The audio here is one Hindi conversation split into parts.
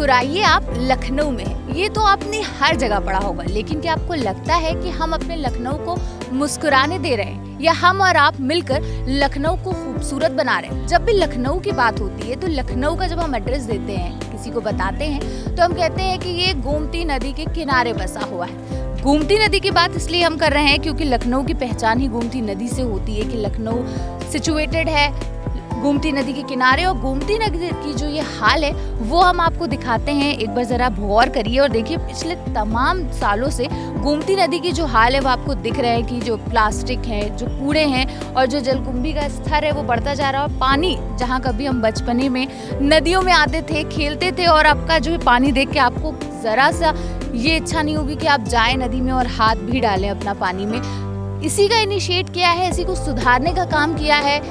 मुस्कुराइए आप लखनऊ में, ये तो आपने हर जगह पढ़ा होगा, लेकिन क्या आपको लगता है कि हम अपने लखनऊ को मुस्कुराने दे रहे हैं या हम और आप मिलकर लखनऊ को खूबसूरत बना रहे हैं? जब भी लखनऊ की बात होती है तो लखनऊ का जब हम एड्रेस देते हैं, किसी को बताते हैं, तो हम कहते हैं कि ये गोमती नदी के किनारे बसा हुआ है। गोमती नदी की बात इसलिए हम कर रहे हैं क्योंकि लखनऊ की पहचान ही गोमती नदी से होती है कि लखनऊ सिचुएटेड है गोमती नदी के किनारे। और गोमती नदी की जो ये हाल है वो हम आपको दिखाते हैं। एक बार ज़रा गौर करिए और देखिए पिछले तमाम सालों से गोमती नदी की जो हाल है वो आपको दिख रहा है कि जो प्लास्टिक है, जो कूड़े हैं और जो जलकुंभी का स्तर है वो बढ़ता जा रहा है। और पानी, जहाँ कभी हम बचपने में नदियों में आते थे, खेलते थे, और आपका जो पानी देख के आपको ज़रा सा ये इच्छा नहीं होगी कि आप जाएँ नदी में और हाथ भी डालें अपना पानी में। इसी का इनिशिएट किया है, इसी को सुधारने का काम किया है।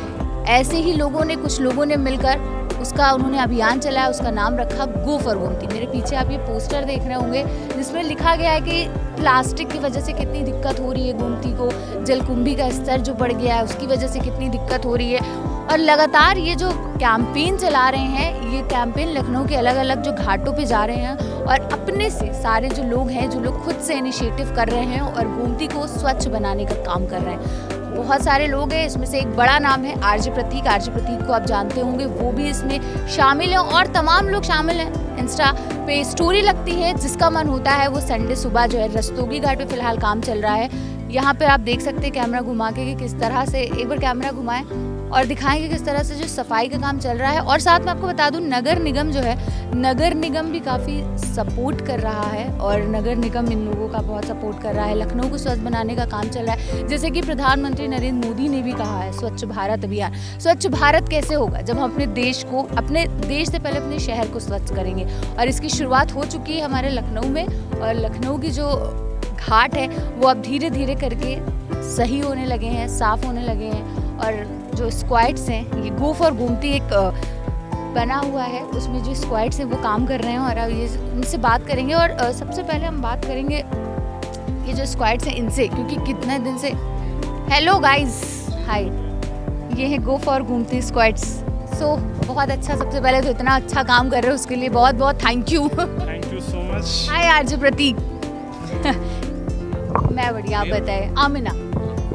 ऐसे ही लोगों ने, कुछ लोगों ने मिलकर उसका उन्होंने अभियान चलाया, उसका नाम रखा गो फॉर गोमती। मेरे पीछे आप ये पोस्टर देख रहे होंगे जिसमें लिखा गया है कि प्लास्टिक की वजह से कितनी दिक्कत हो रही है गोमती को, जलकुंभी का स्तर जो बढ़ गया है उसकी वजह से कितनी दिक्कत हो रही है। और लगातार ये जो कैंपेन चला रहे हैं, ये कैंपेन लखनऊ के अलग अलग जो घाटों पे जा रहे हैं और अपने से सारे जो लोग हैं, जो लोग खुद से इनिशिएटिव कर रहे हैं और गोमती को स्वच्छ बनाने का काम कर रहे हैं। बहुत सारे लोग हैं, इसमें से एक बड़ा नाम है आरजे प्रतीक। आरजे प्रतीक को आप जानते होंगे, वो भी इसमें शामिल हैं और तमाम लोग शामिल हैं। इंस्टा पे स्टोरी लगती है, जिसका मन होता है वो संडे सुबह जो है रस्तोगी घाट पे फिलहाल काम चल रहा है। यहाँ पे आप देख सकते हैं कैमरा घुमा के कि किस तरह से, एक बार कैमरा घुमाएं और दिखाएंगे किस तरह से जो सफाई का काम चल रहा है। और साथ में आपको बता दूं, नगर निगम जो है, नगर निगम भी काफ़ी सपोर्ट कर रहा है और नगर निगम इन लोगों का बहुत सपोर्ट कर रहा है। लखनऊ को स्वच्छ बनाने का काम चल रहा है। जैसे कि प्रधानमंत्री नरेंद्र मोदी ने भी कहा है स्वच्छ भारत अभियान। स्वच्छ भारत कैसे होगा जब हम अपने देश को, अपने देश से पहले अपने शहर को स्वच्छ करेंगे। और इसकी शुरुआत हो चुकी है हमारे लखनऊ में, और लखनऊ की जो घाट है वो अब धीरे धीरे करके सही होने लगे हैं, साफ होने लगे हैं। और जो स्क्वाड्स हैं, ये गो फॉर गोमती एक बना हुआ है, उसमें जो स्क्वाड्स हैं वो काम कर रहे हैं और ये उनसे बात करेंगे। और सबसे पहले हम बात करेंगे ये जो स्क्वाड्स हैं इनसे, क्योंकि कितने दिन से, हेलो गाइस, हाय, ये है गो फॉर गोमती स्क्वाड्स। सो बहुत अच्छा, सबसे पहले तो इतना अच्छा काम कर रहे हो उसके लिए बहुत बहुत thank you. Thank you so much. Hi RJ Pratik. मैं बढ़िया, आप बताएं। आमिना।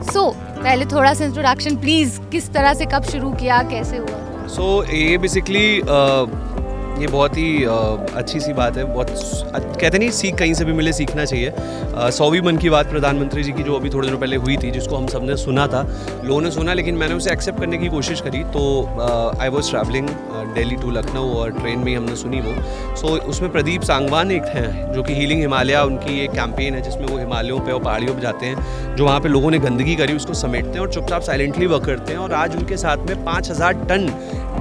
सो पहले थोड़ा सा इंट्रोडक्शन प्लीज़, किस तरह से, कब शुरू किया, कैसे हुआ? सो ये बेसिकली ये बहुत ही अच्छी सी बात है। बहुत कहते नहीं, सीख कहीं से भी मिले, सीखना चाहिए। 100वीं मन की बात प्रधानमंत्री जी की जो अभी थोड़े दिनों पहले हुई थी, जिसको हम सब ने सुना था, लोगों ने सुना, लेकिन मैंने उसे एक्सेप्ट करने की कोशिश करी। तो I was travelling Delhi to Lucknow और ट्रेन में ही हमने सुनी वो। सो उसमें प्रदीप सांगवान एक हैं जो कि हीलिंग हिमालय, उनकी एक कैंपेन है जिसमें वो हिमालयों पे और पहाड़ियों पे जाते हैं, जो वहाँ पे लोगों ने गंदगी करी उसको समेटते हैं और चुपचाप साइलेंटली वर्क करते हैं। और आज उनके साथ में 5000 टन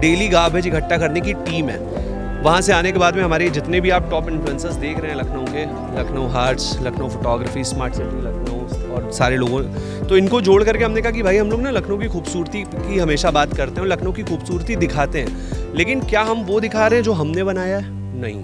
डेली गार्बेज इकट्ठा करने की टीम है। वहाँ से आने के बाद में हमारे जितने भी आप टॉप इन्फ्लुएंसर्स देख रहे हैं लखनऊ के, Lucknow hearts, Lucknow photography, smart city Lucknow और सारे लोगों, तो इनको जोड़ करके हमने कहा कि भाई हम लोग ना लखनऊ की खूबसूरती की हमेशा बात करते हैं, लखनऊ की खूबसूरती दिखाते हैं, लेकिन क्या हम वो दिखा रहे हैं जो हमने बनाया है? नहीं,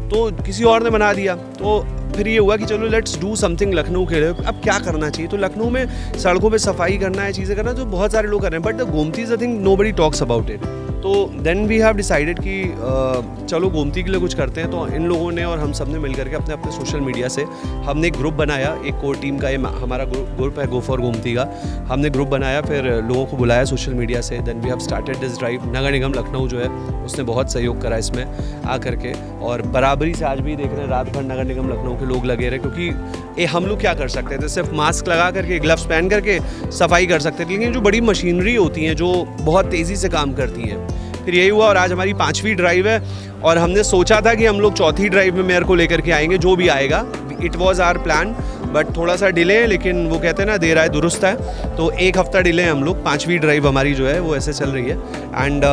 तो किसी और ने बना दिया। तो फिर ये हुआ कि चलो लेट्स डू समथिंग लखनऊ के लिए। अब क्या करना चाहिए? तो लखनऊ में सड़कों पे सफाई करना है, चीज़ें करना, जो बहुत सारे लोग कर रहे हैं, but the Gomti is a thing nobody talks about it. तो देन वी हैव डिसाइडेड कि चलो गोमती के लिए कुछ करते हैं। तो इन लोगों ने और हम सब ने मिल करके अपने अपने सोशल मीडिया से हमने एक ग्रुप बनाया, एक कोर टीम का, ये हमारा ग्रुप है गो फॉर गोमती का। हमने ग्रुप बनाया, फिर लोगों को बुलाया सोशल मीडिया से। Then we have started this drive. नगर निगम लखनऊ जो है उसने बहुत सहयोग करा इसमें आ करके, और बराबरी से आज भी देख रहे हैं रात भर नगर निगम लखनऊ के लोग लगे रहे, क्योंकि हम लोग क्या कर सकते थे? सिर्फ मास्क लगा करके, ग्लव्स पहन करके सफाई कर सकते थे, लेकिन जो बड़ी मशीनरी होती हैं जो बहुत तेज़ी से काम करती हैं, फिर यही हुआ। और आज हमारी 5वीं ड्राइव है और हमने सोचा था कि हम लोग 4थी ड्राइव में मेयर को लेकर के आएंगे, जो भी आएगा। It was our plan, but थोड़ा सा डिले है, लेकिन वो कहते हैं ना, देर आए दुरुस्त है, तो 1 हफ्ता डिले है हम लोग। 5वीं ड्राइव हमारी जो है वो ऐसे चल रही है। एंड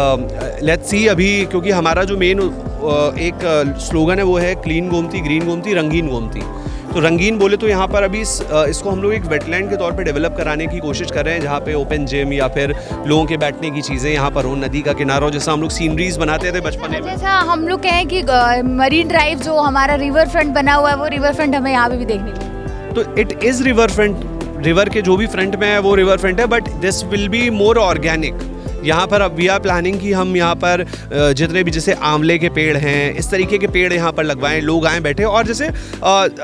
लेट्स सी अभी, क्योंकि हमारा जो मेन एक स्लोगन है वो है क्लीन गोमती, ग्रीन गोमती, रंगीन गोमती। तो रंगीन बोले तो यहाँ पर अभी इसको हम लोग एक वेटलैंड के तौर पे डेवलप कराने की कोशिश कर रहे हैं, जहाँ पे ओपन जिम या फिर लोगों के बैठने की चीज़ें यहाँ पर हो, नदी का किनारा हो, जैसा हम लोग सीनरीज बनाते थे बचपन में। जैसा हम लोग कहें कि मरीन ड्राइव जो हमारा रिवर फ्रंट बना हुआ है, वो रिवर फ्रंट हमें यहाँ पे भी देखने को। तो it is river front, river के जो भी फ्रंट में है वो रिवर फ्रंट है, but this will be more organic. यहाँ पर अब वी आर प्लानिंग कि हम यहाँ पर जितने भी जैसे आंवले के पेड़ हैं, इस तरीके के पेड़ यहाँ पर लगवाएं, लोग आएँ बैठे। और जैसे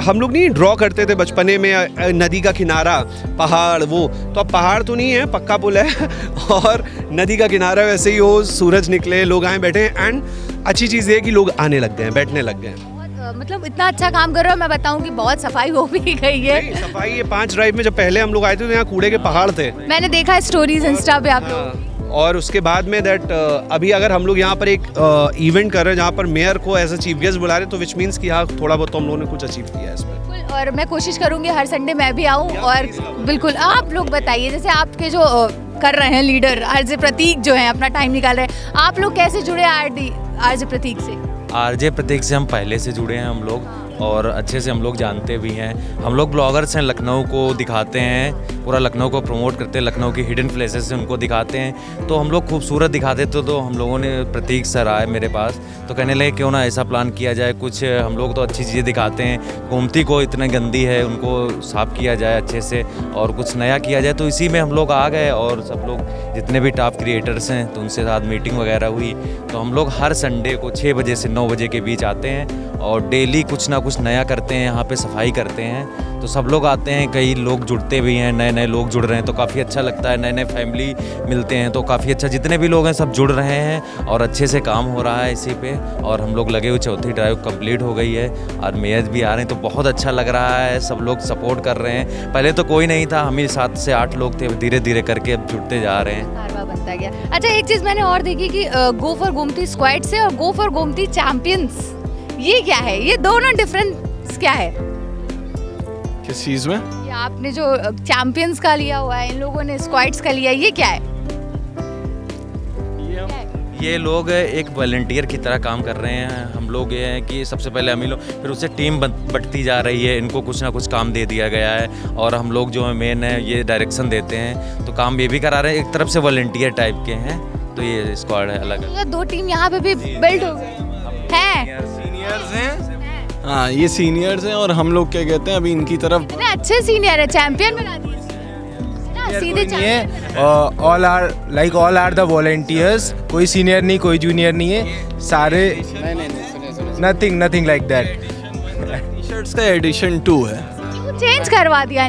हम लोग नहीं ड्रॉ करते थे बचपने में नदी का किनारा, पहाड़, वो तो अब पहाड़ तो नहीं है, पक्का पुल है और नदी का किनारा वैसे ही हो, सूरज निकले, लोग आएँ बैठे। एंड अच्छी चीज़ ये कि लोग आने लग गए हैं, बैठने लग गए हैं। मतलब इतना अच्छा काम कर रहे हो, मैं बताऊं कि बहुत सफाई हो भी गई है। सफाई ये 5 ड्राइव में जब पहले हम लोग आए थे तो यहाँ कूड़े के पहाड़ थे, मैंने देखा स्टोरीज इंस्टा पे आप लोग। और उसके बाद में दैट अभी अगर हम लोग यहाँ पर एक इवेंट कर रहे हैं जहाँ पर मेयर को एज अ चीफ गेस्ट बुला रहे, तो विच मीन्स कि हाँ थोड़ा बहुत तो हम लोगों ने कुछ अचीव किया है इस पर। और मैं कोशिश करूंगी हर संडे मैं भी आऊँ। और बिल्कुल आप लोग बताइए, जैसे आपके जो कर रहे हैं लीडर आरजे प्रतीक जो है, अपना टाइम निकाल रहे हैं, आप लोग कैसे जुड़े आरजे प्रतीक से? आरजे प्रतीक से हम पहले से जुड़े हैं हम लोग, और अच्छे से हम लोग जानते भी हैं। हम लोग ब्लॉगर्स हैं, लखनऊ को दिखाते हैं, पूरा लखनऊ को प्रमोट करते हैं, लखनऊ की हिडन प्लेसेस हैं उनको दिखाते हैं। तो हम लोग खूबसूरत दिखाते तो हम लोगों ने, प्रतीक सर आए मेरे पास तो कहने लगे क्यों ना ऐसा प्लान किया जाए, कुछ हम लोग तो अच्छी चीज़ें दिखाते हैं, गोमती को इतनी गंदी है उनको साफ़ किया जाए अच्छे से और कुछ नया किया जाए। तो इसी में हम लोग आ गए और सब लोग जितने भी टॉप क्रिएटर्स हैं तो उनसे साथ मीटिंग वगैरह हुई। तो हम लोग हर संडे को 6 बजे से 9 बजे के बीच आते हैं और डेली कुछ ना कुछ नया करते हैं, यहाँ पे सफाई करते हैं। तो सब लोग आते हैं, कई लोग जुड़ते भी हैं, नए नए लोग जुड़ रहे हैं तो काफ़ी अच्छा लगता है, नए नए फैमिली मिलते हैं तो काफ़ी अच्छा, जितने भी लोग हैं सब जुड़ रहे हैं और अच्छे से काम हो रहा है इसी पे। और हम लोग लगे हुए, चौथी ड्राइव कंप्लीट हो गई है और मेयर भी आ रहे हैं तो बहुत अच्छा लग रहा है, सब लोग सपोर्ट कर रहे हैं। पहले तो कोई नहीं था, हम ही 7 से 8 लोग थे, धीरे धीरे करके अब जुड़ते जा रहे हैं। बनता गया। अच्छा, एक चीज़ मैंने और देखी कि गो फॉर गोमती स्क्वाड से और गो फॉर गोमती चैंपियंस, ये क्या है? ये दोनों डिफरेंस क्या है? किस चीज़ में? ये आपने जो चैंपियंस का लिया हुआ है, इन लोगों ने स्क्वाड्स का लिया, ये क्या है? ये लोग एक वॉलंटियर की तरह काम कर रहे हैं। हम लोग ये हैं कि सबसे पहले हम ही लोग, फिर उससे टीम बढ़ती जा रही है, इनको कुछ ना कुछ काम दे दिया गया है और हम लोग जो है मेन है ये डायरेक्शन देते हैं, तो काम ये भी करा रहे हैं। एक तरफ से वॉलंटियर टाइप के हैं, तो ये स्क्वाड है अलग। तो 2 टीम यहाँ पे भी बिल्ड हो गई है। सीनियर्स हैं, हाँ ये सीनियर्स हैं और हम लोग क्या कहते हैं अभी इनकी तरफ। इतने अच्छे सीनियर है, चैंपियन बना दिए सीधे champion. All are the volunteers, कोई सीनियर नहीं, कोई जूनियर नहीं है, सारे नथिंग लाइक दैट। टी-शर्ट्स का एडिशन 2 है, चेंज करवा दिया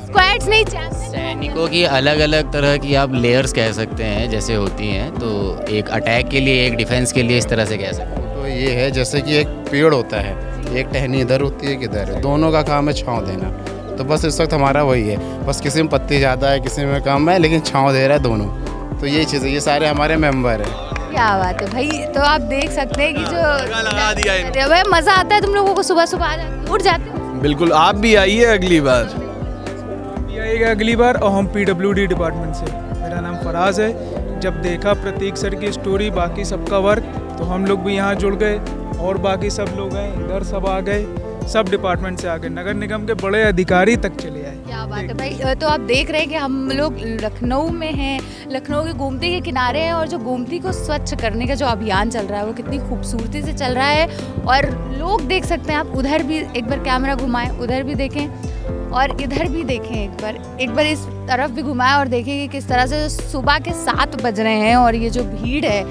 स्क्वाड्स नहीं, सैनिकों की अलग अलग तरह की आप लेयर्स कह सकते हैं जैसे होती हैं, तो एक अटैक के लिए, एक डिफेंस के लिए, इस तरह से कह सकते हैं। तो ये है जैसे कि एक पेड़ होता है, एक टहनी इधर होती है, किधर है, दोनों का काम है छांव देना। तो बस इस वक्त हमारा वही है, बस किसी में पत्ती ज़्यादा है, किसी में कम है, लेकिन छांव दे रहा है दोनों। तो यही चीज़ है, ये सारे हमारे मेंबर हैं। क्या बात है भाई। तो आप देख सकते हैं कि जो लगा दिया भाई, मज़ा आता है तुम लोगों को, सुबह सुबह आ जाते, उठ जाते हो। बिल्कुल, आप भी आइए अगली बार। आइएगा अगली बार। और हम PWD डिपार्टमेंट से, मेरा नाम फराज है। जब देखा प्रतीक सर की स्टोरी, बाकी सबका वर्क, तो हम लोग भी यहाँ जुड़ गए और बाकी सब लोग हैं इधर, सब आ गए, सब डिपार्टमेंट से आ गए, नगर निगम के बड़े अधिकारी तक चले आए। क्या बात है भाई। तो आप देख रहे हैं कि हम लोग लखनऊ में हैं, लखनऊ के गोमती के किनारे हैं और जो गोमती को स्वच्छ करने का जो अभियान चल रहा है वो कितनी खूबसूरती से चल रहा है। और लोग देख सकते हैं, आप उधर भी एक बार कैमरा घुमाएं, उधर भी देखें और इधर भी देखें, एक बार इस तरफ भी घुमाएं और देखें कि किस तरह से सुबह के 7 बज रहे हैं और ये जो भीड़ है,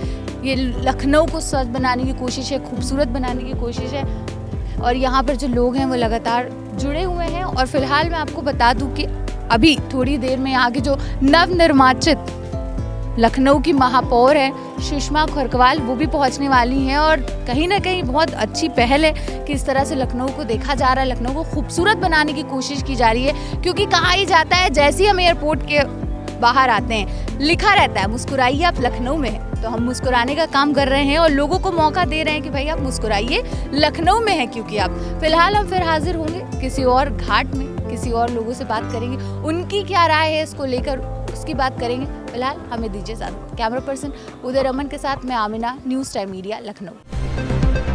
ये लखनऊ को स्वच्छ बनाने की कोशिश है, खूबसूरत बनाने की कोशिश है। और यहाँ पर जो लोग हैं वो लगातार जुड़े हुए हैं। और फिलहाल मैं आपको बता दूं कि अभी थोड़ी देर में यहाँ की जो नवनिर्वाचित लखनऊ की महापौर है सुषमा खरकवाल, वो भी पहुँचने वाली हैं। और कहीं ना कहीं बहुत अच्छी पहल है कि इस तरह से लखनऊ को देखा जा रहा है, लखनऊ को खूबसूरत बनाने की कोशिश की जा रही है। क्योंकि कहा ही जाता है, जैसे ही हम एयरपोर्ट के बाहर आते हैं लिखा रहता है मुस्कुराइए आप लखनऊ में हैं। तो हम मुस्कुराने का काम कर रहे हैं और लोगों को मौका दे रहे हैं कि भाई आप मुस्कुराइए, लखनऊ में है क्योंकि आप। फिलहाल हम फिर हाजिर होंगे किसी और घाट में, किसी और लोगों से बात करेंगे, उनकी क्या राय है इसको लेकर, उसकी बात करेंगे। फिलहाल हमें दीजिए साथ। कैमरा पर्सन उदय रमन के साथ मैं Amina, news time media, Lucknow.